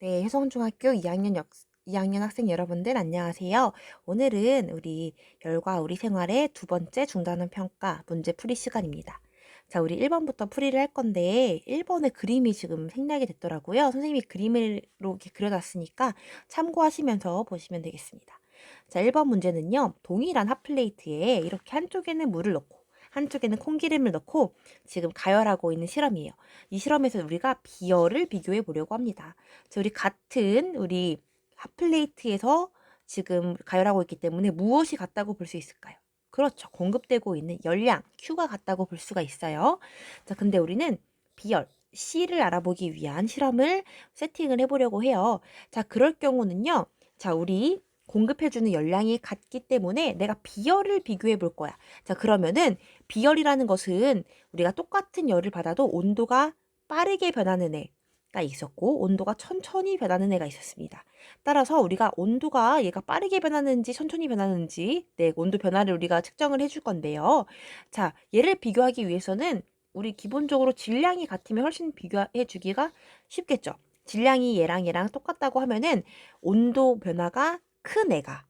네, 효성중학교 2학년 학생 여러분들 안녕하세요. 오늘은 우리 열과 우리 생활의 두 번째 중단원 평가 문제 풀이 시간입니다. 자, 우리 1번부터 풀이를 할 건데 1번의 그림이 지금 생략이 됐더라고요. 선생님이 그림으로 이렇게 그려놨으니까 참고하시면서 보시면 되겠습니다. 자, 1번 문제는요. 동일한 핫플레이트에 이렇게 한쪽에는 물을 넣고 한쪽에는 콩기름을 넣고 지금 가열하고 있는 실험이에요. 이 실험에서 우리가 비열을 비교해 보려고 합니다. 우리 같은 우리 핫플레이트에서 지금 가열하고 있기 때문에 무엇이 같다고 볼 수 있을까요? 그렇죠. 공급되고 있는 열량, Q가 같다고 볼 수가 있어요. 자, 근데 우리는 비열, C를 알아보기 위한 실험을 세팅을 해보려고 해요. 자, 그럴 경우는요. 자, 우리 공급해주는 열량이 같기 때문에 내가 비열을 비교해 볼 거야. 자, 그러면은 비열이라는 것은 우리가 똑같은 열을 받아도 온도가 빠르게 변하는 애가 있었고 온도가 천천히 변하는 애가 있었습니다. 따라서 우리가 온도가 얘가 빠르게 변하는지 천천히 변하는지 온도 변화를 우리가 측정을 해줄 건데요. 자, 얘를 비교하기 위해서는 우리 기본적으로 질량이 같으면 훨씬 비교해 주기가 쉽겠죠. 질량이 얘랑 똑같다고 하면은 온도 변화가 큰 애가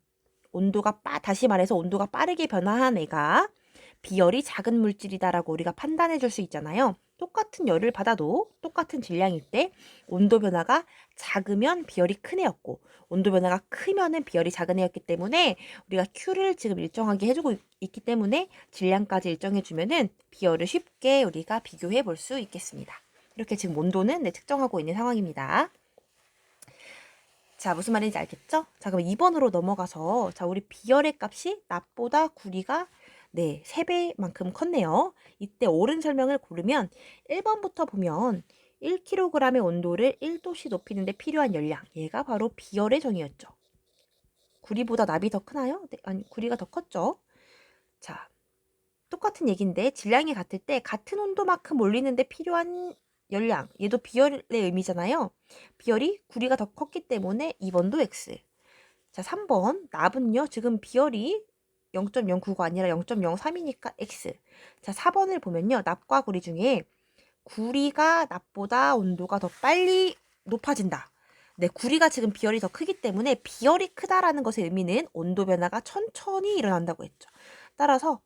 다시 말해서 온도가 빠르게 변화한 애가 비열이 작은 물질이다라고 우리가 판단해 줄 수 있잖아요. 똑같은 열을 받아도 똑같은 질량일 때 온도 변화가 작으면 비열이 큰 애였고 온도 변화가 크면은 비열이 작은 애였기 때문에 우리가 Q를 지금 일정하게 해주고 있기 때문에 질량까지 일정해 주면은 비열을 쉽게 우리가 비교해 볼 수 있겠습니다. 이렇게 지금 온도는 측정하고 있는 상황입니다. 자, 무슨 말인지 알겠죠? 자, 그럼 2번으로 넘어가서 자, 우리 비열의 값이 낮보다 구리가 3배만큼 컸네요. 이때 옳은 설명을 고르면 1번부터 보면 1kg의 온도를 1도씨 높이는 데 필요한 열량. 얘가 바로 비열의 정의였죠. 구리보다 납이 더 크나요? 네, 아니, 구리가 더 컸죠. 자, 똑같은 얘기인데 질량이 같을 때 같은 온도만큼 올리는 데 필요한 열량. 얘도 비열의 의미잖아요. 비열이 구리가 더 컸기 때문에 2번도 X. 자, 3번 납은요. 지금 비열이 0.099가 아니라 0.03이니까 X. 자, 4번을 보면요. 납과 구리 중에 구리가 납보다 온도가 더 빨리 높아진다. 네, 구리가 지금 비열이 더 크기 때문에 비열이 크다라는 것의 의미는 온도 변화가 천천히 일어난다고 했죠. 따라서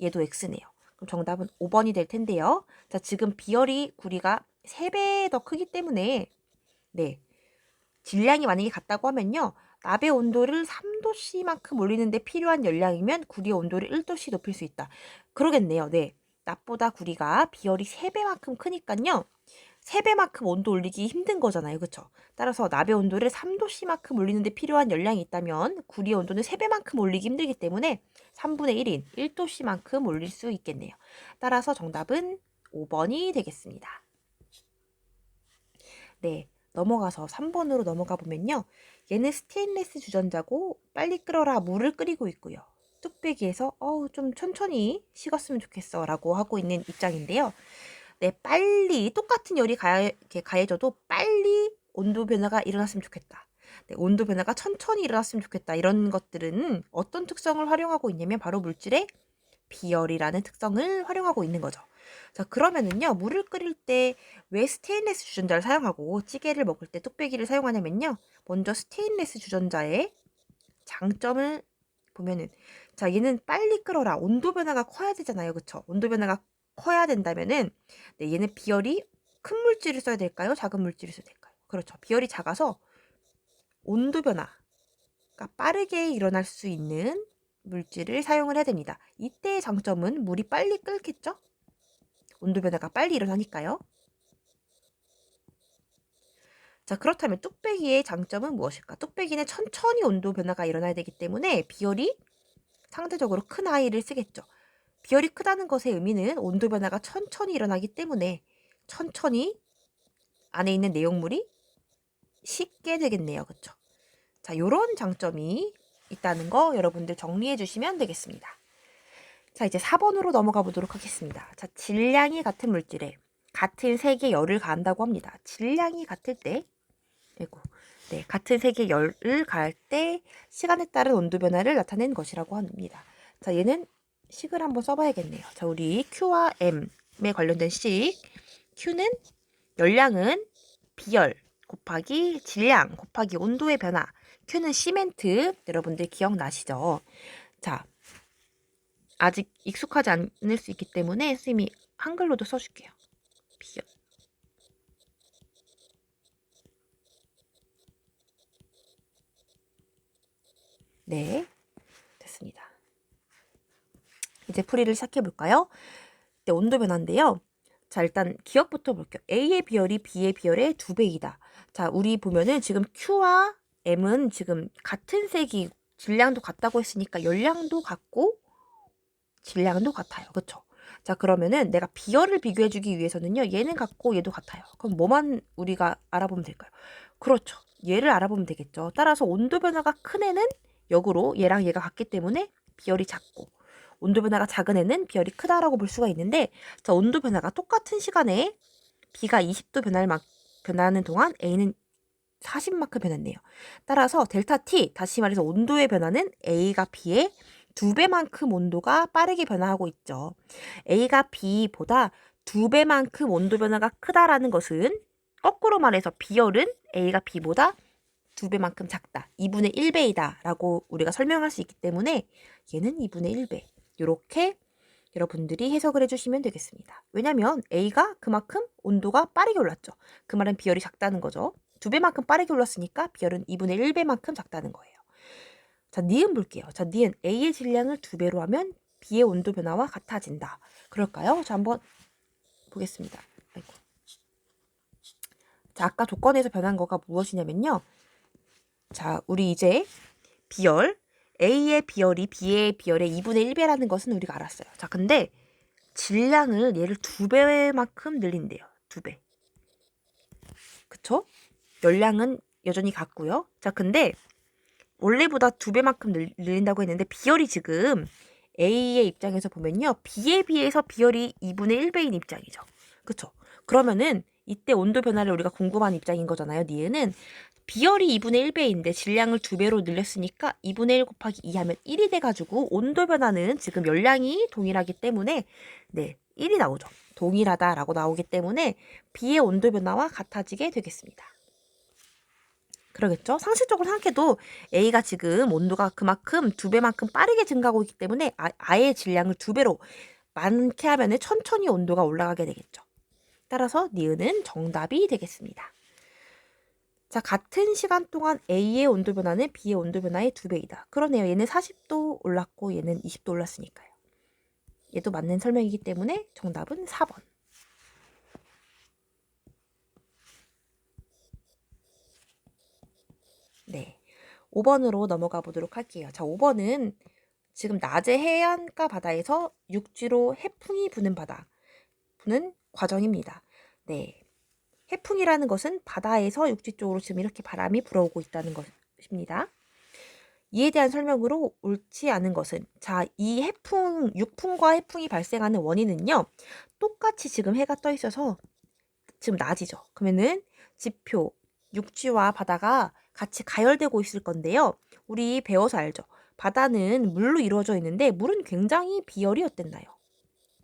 얘도 X네요. 그럼 정답은 5번이 될 텐데요. 자, 지금 비열이 구리가 3배 더 크기 때문에 질량이 만약에 같다고 하면요. 납의 온도를 3도씨만큼 올리는데 필요한 열량이면 구리의 온도를 1도씨 높일 수 있다. 그러겠네요. 네. 납보다 구리가 비열이 3배만큼 크니까요. 3배만큼 온도 올리기 힘든 거잖아요. 그쵸? 따라서 납의 온도를 3도씨만큼 올리는데 필요한 열량이 있다면 구리의 온도는 3배만큼 올리기 힘들기 때문에 3분의 1인 1도씨만큼 올릴 수 있겠네요. 따라서 정답은 5번이 되겠습니다. 네. 넘어가서 3번으로 넘어가 보면요. 얘는 스테인레스 주전자고 빨리 끓어라 물을 끓이고 있고요. 뚝배기에서 좀 천천히 식었으면 좋겠어 라고 하고 있는 입장인데요. 네, 빨리 똑같은 열이 이렇게 가해져도 빨리 온도 변화가 일어났으면 좋겠다. 네, 온도 변화가 천천히 일어났으면 좋겠다. 이런 것들은 어떤 특성을 활용하고 있냐면 바로 물질의 비열이라는 특성을 활용하고 있는 거죠. 자, 그러면은요, 물을 끓일 때 왜 스테인레스 주전자를 사용하고 찌개를 먹을 때 뚝배기를 사용하냐면요, 먼저 스테인레스 주전자의 장점을 보면은, 자, 얘는 빨리 끓어라. 온도 변화가 커야 되잖아요. 그쵸? 온도 변화가 커야 된다면은, 얘는 비열이 큰 물질을 써야 될까요? 작은 물질을 써야 될까요? 그렇죠. 비열이 작아서 온도 변화가 빠르게 일어날 수 있는 물질을 사용을 해야 됩니다. 이때의 장점은 물이 빨리 끓겠죠? 온도 변화가 빨리 일어나니까요. 자, 그렇다면 뚝배기의 장점은 무엇일까? 뚝배기는 천천히 온도 변화가 일어나야 되기 때문에 비열이 상대적으로 큰 아이를 쓰겠죠. 비열이 크다는 것의 의미는 온도 변화가 천천히 일어나기 때문에 천천히 안에 있는 내용물이 식게 되겠네요. 그쵸? 자, 요런 장점이 있다는 거 여러분들 정리해 주시면 되겠습니다. 자, 이제 4번으로 넘어가 보도록 하겠습니다. 자, 질량이 같은 물질에 같은 색의 열을 가한다고 합니다. 질량이 같을 때, 같은 색의 열을 가할 때 시간에 따른 온도 변화를 나타낸 것이라고 합니다. 자, 얘는 식을 한번 써봐야겠네요. 자, 우리 Q와 M에 관련된 식. Q는 열량은 비열, 곱하기 질량 곱하기 온도의 변화. Q는 시멘트. 여러분들 기억나시죠? 자, 아직 익숙하지 않을 수 있기 때문에 선생님이 한글로도 써줄게요. 비열. 네, 됐습니다. 이제 풀이를 시작해 볼까요? 네, 온도 변화인데요. 자, 일단 기억부터 볼게요. A의 비열이 B의 비열의 2배이다. 자, 우리 보면은 지금 Q와 M은 지금 같은 색이 질량도 같다고 했으니까 열량도 같고 질량도 같아요. 그쵸? 자, 그러면은 내가 비열을 비교해주기 위해서는요. 얘는 같고 얘도 같아요. 그럼 뭐만 우리가 알아보면 될까요? 그렇죠. 얘를 알아보면 되겠죠. 따라서 온도 변화가 큰 애는 역으로 얘랑 얘가 같기 때문에 비열이 작고 온도 변화가 작은 애는 비열이 크다라고 볼 수가 있는데 자, 온도 변화가 똑같은 시간에 B가 20도 변하는 동안 A는 40만큼 변했네요. 따라서 델타 T, 다시 말해서 온도의 변화는 A가 B의 2배만큼 온도가 빠르게 변화하고 있죠. A가 B보다 2배만큼 온도 변화가 크다라는 것은 거꾸로 말해서 비열은 A가 B보다 2배만큼 작다. 2분의 1배이다 라고 우리가 설명할 수 있기 때문에 얘는 2분의 1배. 이렇게 여러분들이 해석을 해주시면 되겠습니다. 왜냐면 A가 그만큼 온도가 빠르게 올랐죠. 그 말은 비열이 작다는 거죠. 2배만큼 빠르게 올랐으니까 비열은 2분의 1배만큼 작다는 거예요. 자, 니은 볼게요. 자, 니은 A의 질량을 2배로 하면 B의 온도 변화와 같아진다. 그럴까요? 자, 한번 보겠습니다. 아이고. 자, 아까 조건에서 변한 거가 무엇이냐면요. 자, 우리 이제 비열, A의 비열이 B의 비열의 2분의 1배라는 것은 우리가 알았어요. 자, 근데 질량을 얘를 2배만큼 늘린대요. 2배. 그쵸? 열량은 여전히 같고요. 자, 근데 원래보다 2배만큼 늘린다고 했는데 비열이 지금 A의 입장에서 보면요. B에 비해서 비열이 2분의 1배인 입장이죠. 그쵸? 그러면은 이때 온도 변화를 우리가 궁금한 입장인 거잖아요. 니은은 비열이 2분의 1배인데 질량을 2배로 늘렸으니까 2분의 1 곱하기 2 하면 1이 돼가지고 온도 변화는 지금 열량이 동일하기 때문에 네, 1이 나오죠. 동일하다라고 나오기 때문에 B의 온도 변화와 같아지게 되겠습니다. 그러겠죠? 상식적으로 생각해도 A가 지금 온도가 그만큼 2배만큼 빠르게 증가하고 있기 때문에 아예 질량을 2배로 많게 하면 천천히 온도가 올라가게 되겠죠. 따라서 니은은 정답이 되겠습니다. 자, 같은 시간 동안 A의 온도 변화는 B의 온도 변화의 2배이다. 그러네요. 얘는 40도 올랐고 얘는 20도 올랐으니까요. 얘도 맞는 설명이기 때문에 정답은 4번. 네. 5번으로 넘어가 보도록 할게요. 자, 5번은 지금 낮에 해안가 바다에서 육지로 해풍이 부는 과정입니다. 네. 해풍이라는 것은 바다에서 육지 쪽으로 지금 이렇게 바람이 불어오고 있다는 것입니다. 이에 대한 설명으로 옳지 않은 것은 자, 이 육풍과 해풍이 발생하는 원인은요. 똑같이 지금 해가 떠 있어서 지금 낮이죠. 그러면은 지표, 육지와 바다가 같이 가열되고 있을 건데요. 우리 배워서 알죠. 바다는 물로 이루어져 있는데 물은 굉장히 비열이 어땠나요?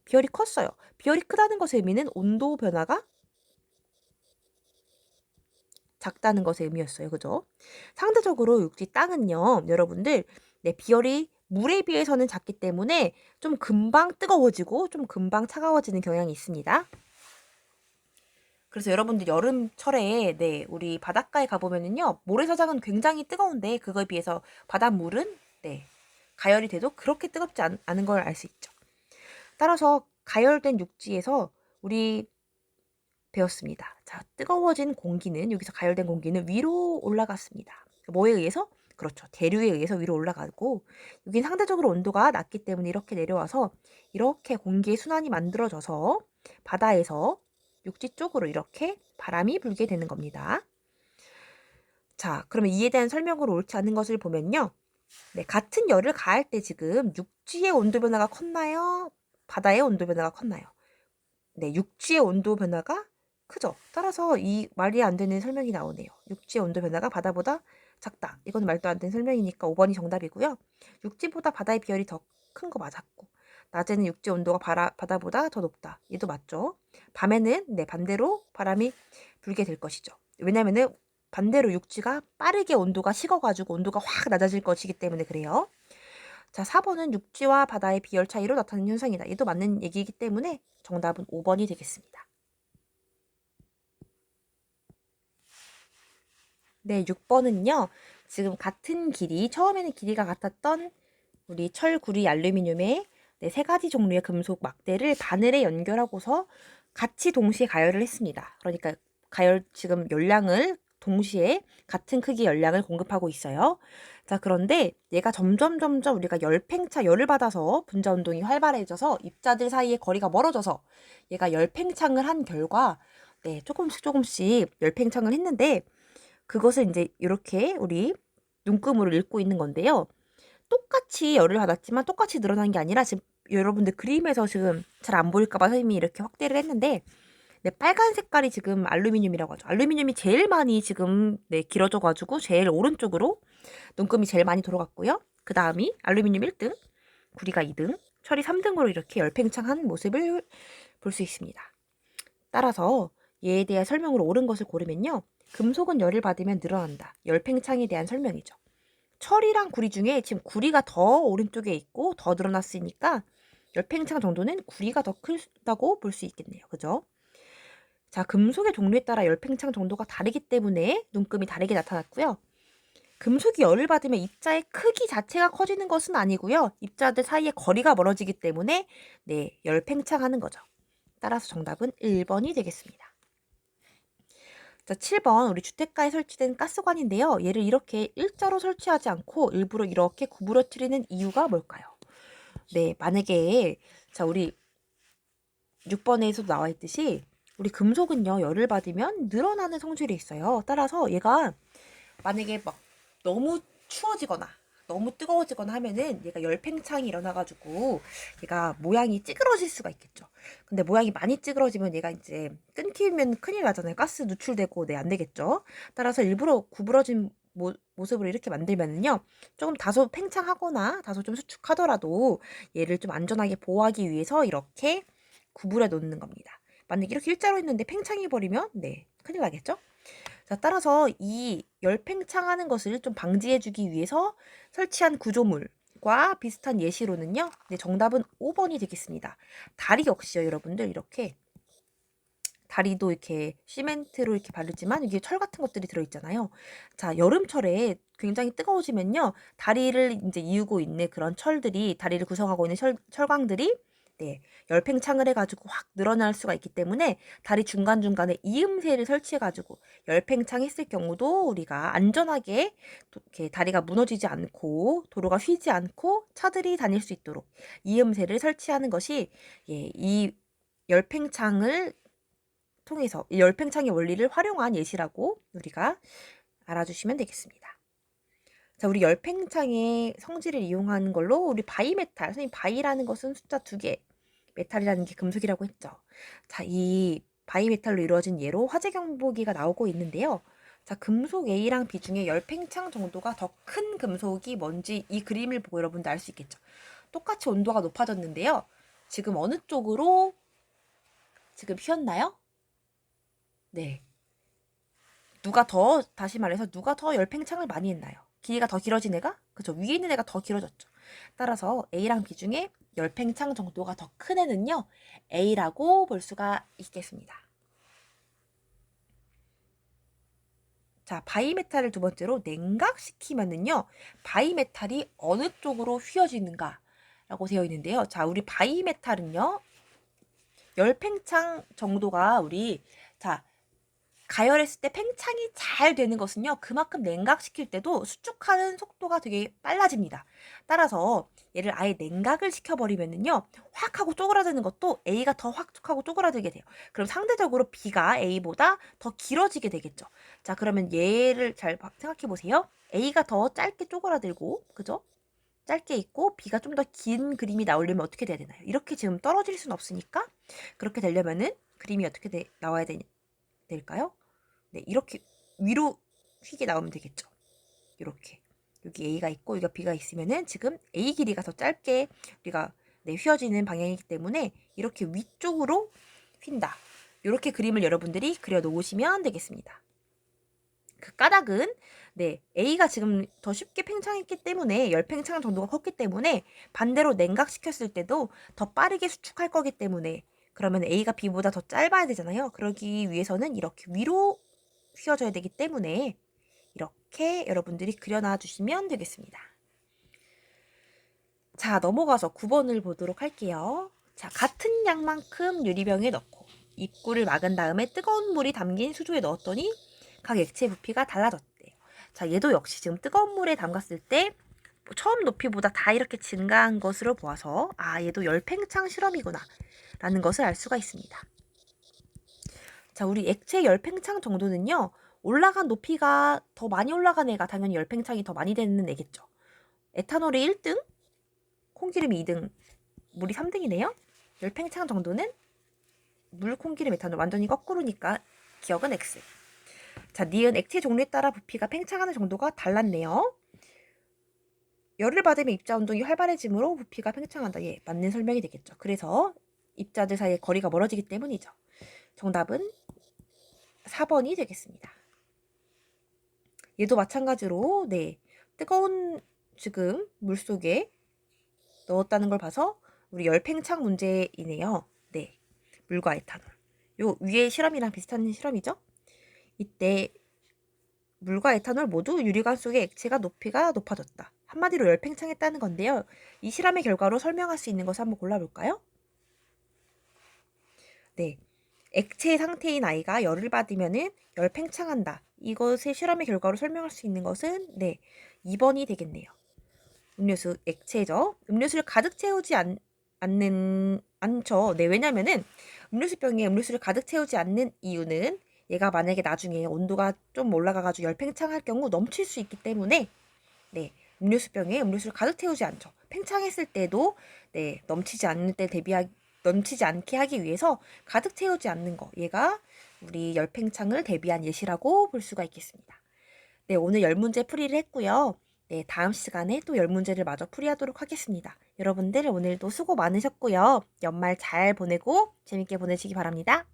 비열이 컸어요. 비열이 크다는 것의 의미는 온도 변화가 작다는 것의 의미였어요. 그죠? 상대적으로 육지 땅은요. 여러분들 네, 비열이 물에 비해서는 작기 때문에 좀 금방 뜨거워지고 좀 금방 차가워지는 경향이 있습니다. 그래서 여러분들 여름철에 네, 우리 바닷가에 가보면은요. 모래사장은 굉장히 뜨거운데 그거에 비해서 바닷물은 네, 가열이 돼도 그렇게 뜨겁지 않은 걸 알 수 있죠. 따라서 가열된 육지에서 우리 배웠습니다. 자, 뜨거워진 공기는 여기서 가열된 공기는 위로 올라갔습니다. 뭐에 의해서? 그렇죠. 대류에 의해서 위로 올라가고 여긴 상대적으로 온도가 낮기 때문에 이렇게 내려와서 이렇게 공기의 순환이 만들어져서 바다에서 육지 쪽으로 이렇게 바람이 불게 되는 겁니다. 자, 그러면 이에 대한 설명으로 옳지 않은 것을 보면요. 네, 같은 열을 가할 때 지금 육지의 온도 변화가 컸나요? 바다의 온도 변화가 컸나요? 네, 육지의 온도 변화가 크죠. 따라서 이 말이 안 되는 설명이 나오네요. 육지의 온도 변화가 바다보다 작다. 이건 말도 안 되는 설명이니까 5번이 정답이고요. 육지보다 바다의 비열이 더 큰 거 맞았고 낮에는 육지 온도가 바다보다 더 높다. 얘도 맞죠. 밤에는 네, 반대로 바람이 불게 될 것이죠. 왜냐면은 반대로 육지가 빠르게 온도가 식어가지고 온도가 확 낮아질 것이기 때문에 그래요. 자, 4번은 육지와 바다의 비열 차이로 나타나는 현상이다. 얘도 맞는 얘기이기 때문에 정답은 5번이 되겠습니다. 네, 6번은요. 지금 같은 길이, 처음에는 길이가 같았던 우리 철, 구리, 알루미늄의 네, 세 가지 종류의 금속 막대를 바늘에 연결하고서 같이 동시에 가열을 했습니다. 그러니까 가열 지금 열량을 동시에 같은 크기 열량을 공급하고 있어요. 자, 그런데 얘가 점점 우리가 열을 받아서 분자 운동이 활발해져서 입자들 사이의 거리가 멀어져서 얘가 열팽창을 한 결과 네, 조금씩 열팽창을 했는데 그것을 이제 이렇게 우리 눈금으로 읽고 있는 건데요. 똑같이 열을 받았지만 똑같이 늘어난 게 아니라 지금 여러분들 그림에서 지금 잘 안 보일까봐 선생님이 이렇게 확대를 했는데 네, 빨간 색깔이 지금 알루미늄이라고 하죠. 알루미늄이 제일 많이 지금 네, 길어져가지고 제일 오른쪽으로 눈금이 제일 많이 돌아갔고요. 그 다음이 알루미늄 1등, 구리가 2등, 철이 3등으로 이렇게 열팽창한 모습을 볼 수 있습니다. 따라서 얘에 대한 설명으로 옳은 것을 고르면요. 금속은 열을 받으면 늘어난다. 열팽창에 대한 설명이죠. 철이랑 구리 중에 지금 구리가 더 오른쪽에 있고 더 늘어났으니까 열팽창 정도는 구리가 더 크다고 볼 수 있겠네요. 그죠? 자, 금속의 종류에 따라 열팽창 정도가 다르기 때문에 눈금이 다르게 나타났고요. 금속이 열을 받으면 입자의 크기 자체가 커지는 것은 아니고요. 입자들 사이의 거리가 멀어지기 때문에 네, 열팽창하는 거죠. 따라서 정답은 1번이 되겠습니다. 자, 7번 우리 주택가에 설치된 가스관인데요. 얘를 이렇게 일자로 설치하지 않고 일부러 이렇게 구부러뜨리는 이유가 뭘까요? 네, 만약에 자, 우리 6번에서도 나와 있듯이 우리 금속은요, 열을 받으면 늘어나는 성질이 있어요. 따라서 얘가 만약에 막 너무 추워지거나 너무 뜨거워지거나 하면은 얘가 열팽창이 일어나가지고 얘가 모양이 찌그러질 수가 있겠죠. 근데 모양이 많이 찌그러지면 얘가 이제 끊기면 큰일 나잖아요. 가스 누출되고 네, 안 되겠죠. 따라서 일부러 구부러진 모습으로 이렇게 만들면은요, 조금 다소 팽창하거나 다소 좀 수축하더라도 얘를 좀 안전하게 보호하기 위해서 이렇게 구부려 놓는 겁니다. 만약 이렇게 일자로 했는데 팽창해 버리면 네, 큰일 나겠죠? 자, 따라서 이 열팽창하는 것을 좀 방지해주기 위해서 설치한 구조물과 비슷한 예시로는요. 네, 정답은 5번이 되겠습니다. 다리 역시요, 여러분들 이렇게 다리도 이렇게 시멘트로 이렇게 바르지만 이게 철 같은 것들이 들어있잖아요. 자, 여름철에 굉장히 뜨거워지면요. 다리를 이제 이유고 있는 그런 철들이, 다리를 구성하고 있는 철광들이 네, 열팽창을 해가지고 확 늘어날 수가 있기 때문에 다리 중간중간에 이음새를 설치해가지고 열팽창했을 경우도 우리가 안전하게 이렇게 다리가 무너지지 않고 도로가 휘지 않고 차들이 다닐 수 있도록 이음새를 설치하는 것이 예, 이 열팽창을 통해서 이 열팽창의 원리를 활용한 예시라고 우리가 알아주시면 되겠습니다. 자, 우리 열팽창의 성질을 이용하는 걸로 우리 바이메탈, 선생님 바이라는 것은 숫자 2개, 메탈이라는 게 금속이라고 했죠. 자, 이 바이메탈로 이루어진 예로 화재 경보기가 나오고 있는데요. 자, 금속 A랑 B 중에 열팽창 정도가 더 큰 금속이 뭔지 이 그림을 보고 여러분도 알 수 있겠죠. 똑같이 온도가 높아졌는데요. 지금 어느 쪽으로 지금 휘었나요? 네. 다시 말해서 누가 더 열팽창을 많이 했나요? 길이가 더 길어진 애가? 그죠. 위에 있는 애가 더 길어졌죠. 따라서 A랑 B 중에 열팽창 정도가 더 큰 애는요, A라고 볼 수가 있겠습니다. 자, 바이메탈을 두 번째로 냉각시키면은요, 바이메탈이 어느 쪽으로 휘어지는가 라고 되어 있는데요. 자, 우리 바이메탈은요, 열팽창 정도가 자, 가열했을 때 팽창이 잘 되는 것은요, 그만큼 냉각시킬 때도 수축하는 속도가 되게 빨라집니다. 따라서 얘를 아예 냉각을 시켜버리면은요, 확 하고 쪼그라드는 것도 A가 더 확 하고 쪼그라들게 돼요. 그럼 상대적으로 B가 A보다 더 길어지게 되겠죠. 자, 그러면 얘를 잘 생각해 보세요. A가 더 짧게 쪼그라들고, 그죠? 짧게 있고 B가 좀 더 긴 그림이 나오려면 어떻게 돼야 되나요? 이렇게 지금 떨어질 수는 없으니까 그렇게 되려면은 그림이 어떻게 나와야 될까요? 네, 이렇게 위로 휘게 나오면 되겠죠. 이렇게 여기 A가 있고 여기가 B가 있으면은 지금 A 길이가 더 짧게 우리가 네, 휘어지는 방향이기 때문에 이렇게 위쪽으로 휜다. 이렇게 그림을 여러분들이 그려 놓으시면 되겠습니다. 그 까닭은 네, A가 지금 더 쉽게 팽창했기 때문에 열팽창 정도가 컸기 때문에 반대로 냉각시켰을 때도 더 빠르게 수축할 거기 때문에 그러면 A가 B보다 더 짧아야 되잖아요. 그러기 위해서는 이렇게 위로 휘어져야 되기 때문에 이렇게 여러분들이 그려놔 주시면 되겠습니다. 자, 넘어가서 9번을 보도록 할게요. 자, 같은 양만큼 유리병에 넣고 입구를 막은 다음에 뜨거운 물이 담긴 수조에 넣었더니 각 액체 부피가 달라졌대요. 자, 얘도 역시 지금 뜨거운 물에 담갔을 때 처음 높이보다 다 이렇게 증가한 것으로 보아서 아, 얘도 열팽창 실험이구나 라는 것을 알 수가 있습니다. 자, 우리 액체 열팽창 정도는요, 올라간 높이가 더 많이 올라간 애가 당연히 열팽창이 더 많이 되는 애겠죠. 에탄올이 1등, 콩기름이 2등, 물이 3등이네요. 열팽창 정도는 물, 콩기름, 에탄올 완전히 거꾸로니까 기억은 X. 자, 니은 액체 종류에 따라 부피가 팽창하는 정도가 달랐네요. 열을 받으면 입자 운동이 활발해지므로 부피가 팽창한다. 예, 맞는 설명이 되겠죠. 그래서 입자들 사이의 거리가 멀어지기 때문이죠. 정답은 4번이 되겠습니다. 얘도 마찬가지로 네, 뜨거운 지금 물속에 넣었다는 걸 봐서 우리 열팽창 문제이네요. 네, 물과 에탄올. 요 위에 실험이랑 비슷한 실험이죠. 이때 물과 에탄올 모두 유리관 속의 액체가 높이가 높아졌다. 한마디로 열팽창했다는 건데요. 이 실험의 결과로 설명할 수 있는 것을 한번 골라볼까요? 네, 액체 상태인 아이가 열을 받으면은 열팽창한다. 이것의 실험의 결과로 설명할 수 있는 것은 네, 2번이 되겠네요. 음료수 액체죠. 음료수를 가득 채우지 않죠. 네, 왜냐면은 음료수병에 음료수를 가득 채우지 않는 이유는 얘가 만약에 나중에 온도가 좀 올라가가지고 열팽창할 경우 넘칠 수 있기 때문에 네, 음료수병에 음료수를 가득 채우지 않죠. 팽창했을 때도 네, 넘치지 않게 하기 위해서 가득 채우지 않는 거. 얘가 우리 열팽창을 대비한 예시라고 볼 수가 있겠습니다. 네, 오늘 10문제 풀이를 했고요. 네, 다음 시간에 또 10문제를 마저 풀이하도록 하겠습니다. 여러분들 오늘도 수고 많으셨고요. 연말 잘 보내고 재밌게 보내시기 바랍니다.